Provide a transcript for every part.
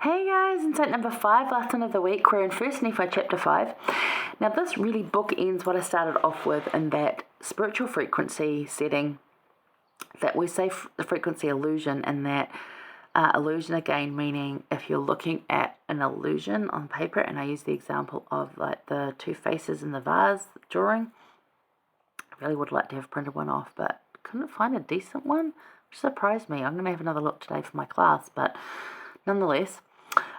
Hey guys, insight number 5, lesson of the week. We're in 1Nephi chapter 5. Now this really bookends what I started off with in that spiritual frequency setting that we say the frequency illusion, and that illusion again meaning if you're looking at an illusion on paper, and I use the example of like the two faces in the vase drawing. I really would like to have printed one off, but couldn't find a decent one, which surprised me. I'm going to have another look today for my class, but nonetheless,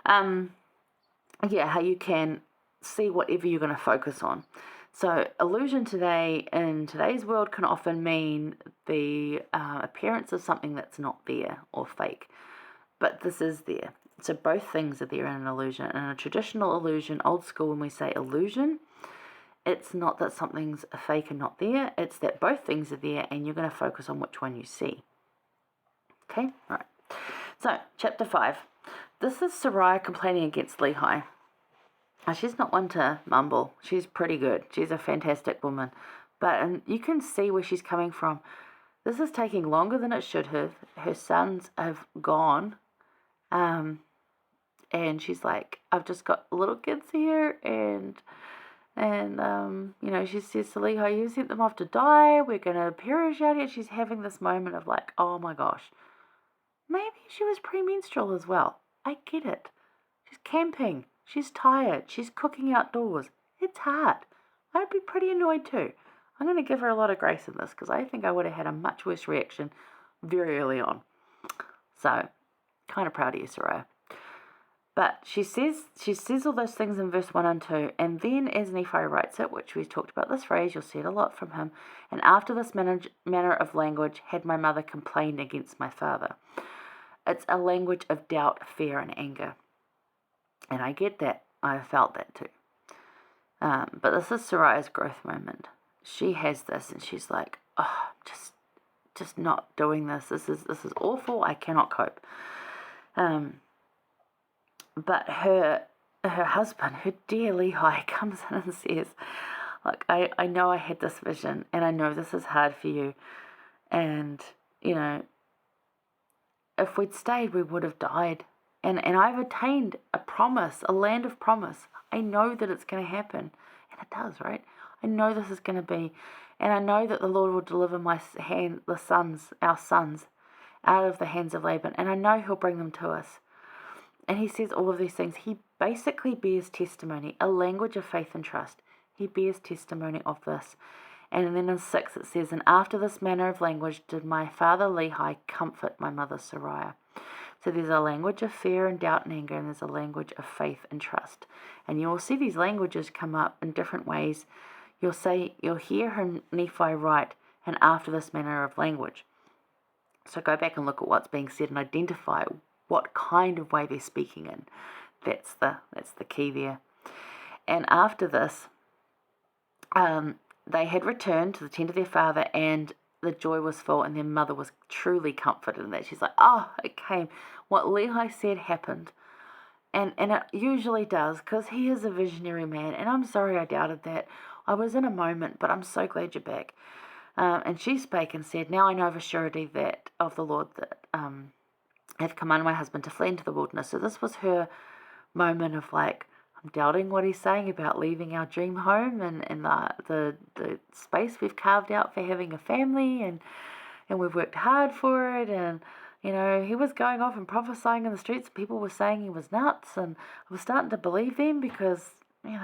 how you can see whatever you're going to focus on. So illusion today, in today's world, can often mean the appearance of something that's not there or fake, but this is there. So both things are there in an illusion. In a traditional illusion, old school, when we say illusion, it's not that something's fake and not there, it's that both things are there and you're going to focus on which one you see. Okay, all right. So, chapter 5. This is Sariah complaining against Lehi. Now, she's not one to mumble. She's pretty good. She's a fantastic woman. But you can see where she's coming from. This is taking longer than it should have. Her sons have gone. And she's like, I've just got little kids here. And she says to Lehi, you sent them off to die. We're going to perish out here. She's having this moment of like, oh my gosh. Maybe she was premenstrual as well. I get it. She's camping. She's tired. She's cooking outdoors. It's hard. I'd be pretty annoyed too. I'm going to give her a lot of grace in this because I think I would have had a much worse reaction very early on. So, kind of proud of you, Sariah. But she says all those things in verse 1 and 2, and then as Nephi writes it, which we've talked about this phrase, you'll see it a lot from him, and after this manner of language had my mother complained against my father. It's a language of doubt, fear, and anger. And I get that. I felt that too. But this is Sariah's growth moment. She has this, and she's like, "Oh, just not doing this. This is awful. I cannot cope." But her husband, her dear Lehi, comes in and says, "Look, I know I had this vision, and I know this is hard for you, and if we'd stayed, we would have died. And I've attained a promise, a land of promise. I know that it's going to happen. And it does, right? I know this is going to be. And I know that the Lord will deliver our sons, out of the hands of Laban. And I know he'll bring them to us." And he says all of these things. He basically bears testimony, a language of faith and trust. He bears testimony of this. And then in 6 it says, and after this manner of language did my father Lehi comfort my mother Sariah. So there's a language of fear and doubt and anger, and there's a language of faith and trust. And you will see these languages come up in different ways. You'll hear her Nephi write, and after this manner of language. So go back and look at what's being said and identify what kind of way they're speaking in. That's the key there. And after this, they had returned to the tent of their father, and the joy was full, and their mother was truly comforted in that. She's like, oh, it came. What Lehi said happened. And it usually does, because he is a visionary man, and I'm sorry I doubted that. I was in a moment, but I'm so glad you're back. And she spake and said, now I know of a surety that of the Lord that hath commanded my husband to flee into the wilderness. So this was her moment of like, I'm doubting what he's saying about leaving our dream home and the space we've carved out for having a family, and we've worked hard for it, and he was going off and prophesying in the streets. People were saying he was nuts, and I was starting to believe them because he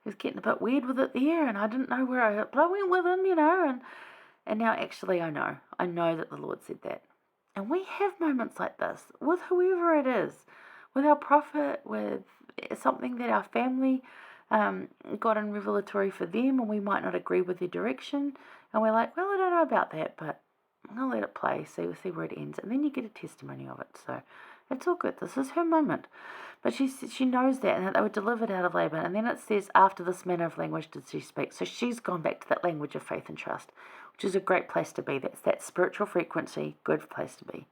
was getting a bit weird with it there, and I didn't know but I went with him, and now actually I know that the Lord said that. And we have moments like this with whoever it is, with our prophet, with something that our family got in revelatory for them, and we might not agree with their direction, and we're like, well, I don't know about that, but I'll let it play, see where it ends, and then you get a testimony of it. So it's all good. This is her moment, but she knows that, and that they were delivered out of Laban. And then it says, after this manner of language did she speak. So she's gone back to that language of faith and trust, which is a great place to be. That's that spiritual frequency, good place to be.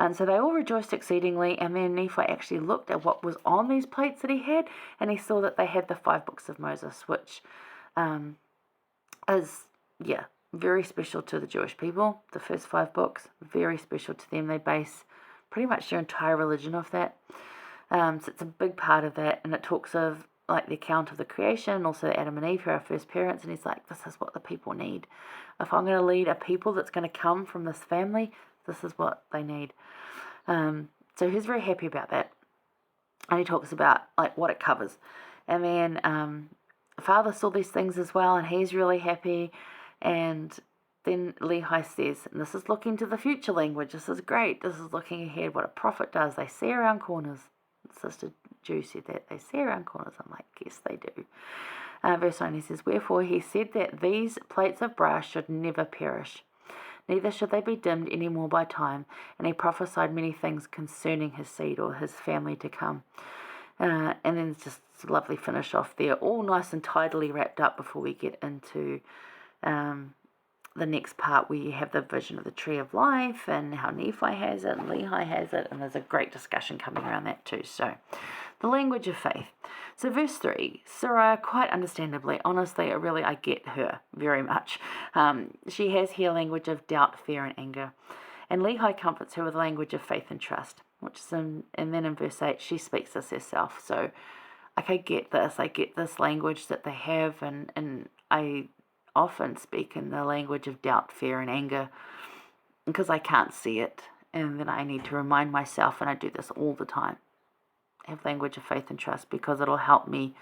And so they all rejoiced exceedingly, and then Nephi actually looked at what was on these plates that he had, and he saw that they had the 5 books of Moses, which is, very special to the Jewish people. The first 5 books, very special to them. They base pretty much their entire religion off that. So it's a big part of that, and it talks of like the account of the creation, also Adam and Eve, who are our first parents, and he's like, this is what the people need. If I'm going to lead a people that's going to come from this family, this is what they need. So he's very happy about that, and he talks about like what it covers. And then Father saw these things as well, and he's really happy. And then Lehi says, and this is looking to the future language, this is great, this is looking ahead, what a prophet does, they see around corners. Sister Jew said that, they see around corners. I'm like, yes, they do. Verse 9, he says, wherefore he said that these plates of brass should never perish, neither should they be dimmed any more by time. And he prophesied many things concerning his seed, or his family to come. And then it's just a lovely finish off there, all nice and tidily wrapped up before we get into the next part, where you have the vision of the tree of life and how Nephi has it and Lehi has it, and there's a great discussion coming around that too. So the language of faith. So verse 3, Sariah, quite understandably, honestly, I get her very much. She has here language of doubt, fear, and anger. And Lehi comforts her with language of faith and trust, which is and then in verse 8, she speaks this herself. So I get this. I get this language that they have, and I often speak in the language of doubt, fear, and anger because I can't see it, and then I need to remind myself, and I do this all the time. Have language of faith and trust, because it'll help me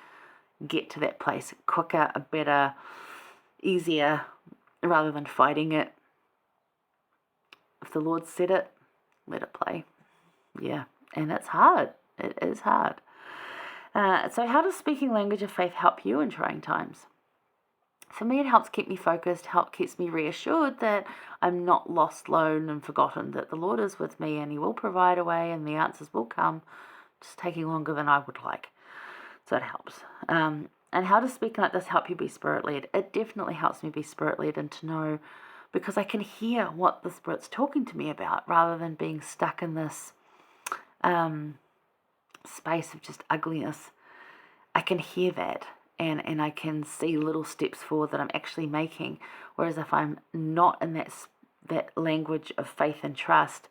get to that place quicker, better, easier, rather than fighting it. If the Lord said it, let it play. Yeah, and it's hard. It is hard. So how does speaking language of faith help you in trying times? For me, it helps keep me focused, keeps me reassured that I'm not lost, alone, and forgotten, that the Lord is with me and he will provide a way and the answers will come, just taking longer than I would like. So it helps. And how does speaking like this help you be Spirit-led? It definitely helps me be Spirit-led, and to know, because I can hear what the Spirit's talking to me about, rather than being stuck in this space of just ugliness. I can hear that. And I can see little steps forward that I'm actually making. Whereas if I'm not in that language of faith and trust,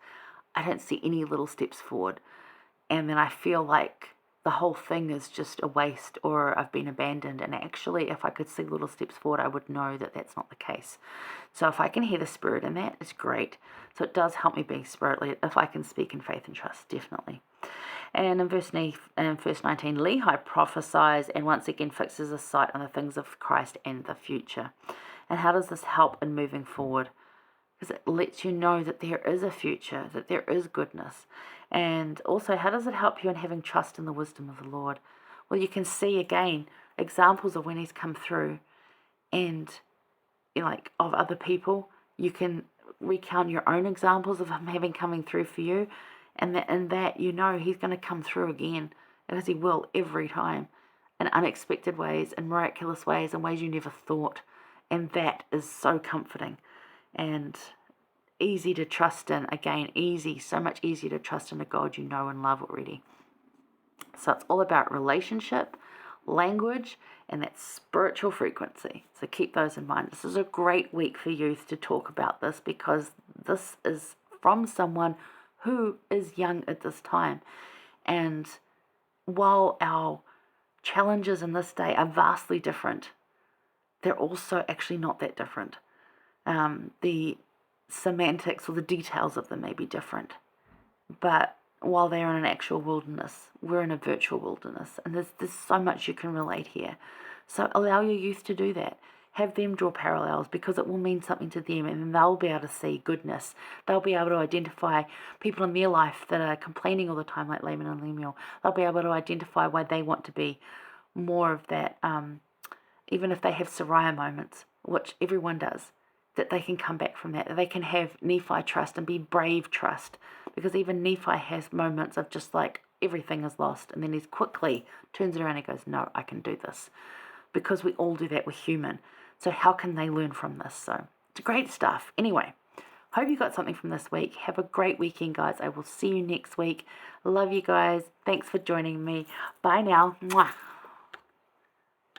I don't see any little steps forward. And then I feel like the whole thing is just a waste, or I've been abandoned. And actually, if I could see little steps forward, I would know that that's not the case. So if I can hear the Spirit in that, it's great. So it does help me be Spirit-led if I can speak in faith and trust, definitely. And in verse 19, Lehi prophesies and once again fixes his sight on the things of Christ and the future. And how does this help in moving forward? Because it lets you know that there is a future, that there is goodness. And also, how does it help you in having trust in the wisdom of the Lord? Well, you can see again examples of when he's come through, and like of other people. You can recount your own examples of him having coming through for you. And that you know he's going to come through again, because he will every time, in unexpected ways, in miraculous ways, in ways you never thought. And that is so comforting and easy to trust in. Again, so much easier to trust in a God you know and love already. So it's all about relationship, language, and that spiritual frequency. So keep those in mind. This is a great week for youth to talk about this, because this is from someone who is young at this time. And while our challenges in this day are vastly different, they're also actually not that different. The semantics or the details of them may be different, but while they're in an actual wilderness, we're in a virtual wilderness, and there's so much you can relate here. So allow your youth to do that. Have them draw parallels, because it will mean something to them, and then they'll be able to see goodness. They'll be able to identify people in their life that are complaining all the time, like Laman and Lemuel. They'll be able to identify why they want to be more of that, even if they have Sariah moments, which everyone does, that they can come back from that they can have Nephi trust and be brave trust, because even Nephi has moments of just like everything is lost, and then he quickly turns it around and goes, no, I can do this, because we all do that, we're human. So how can they learn from this? So it's great stuff. Anyway, hope you got something from this week. Have a great weekend, guys. I will see you next week. Love you guys. Thanks for joining me. Bye now. Mwah.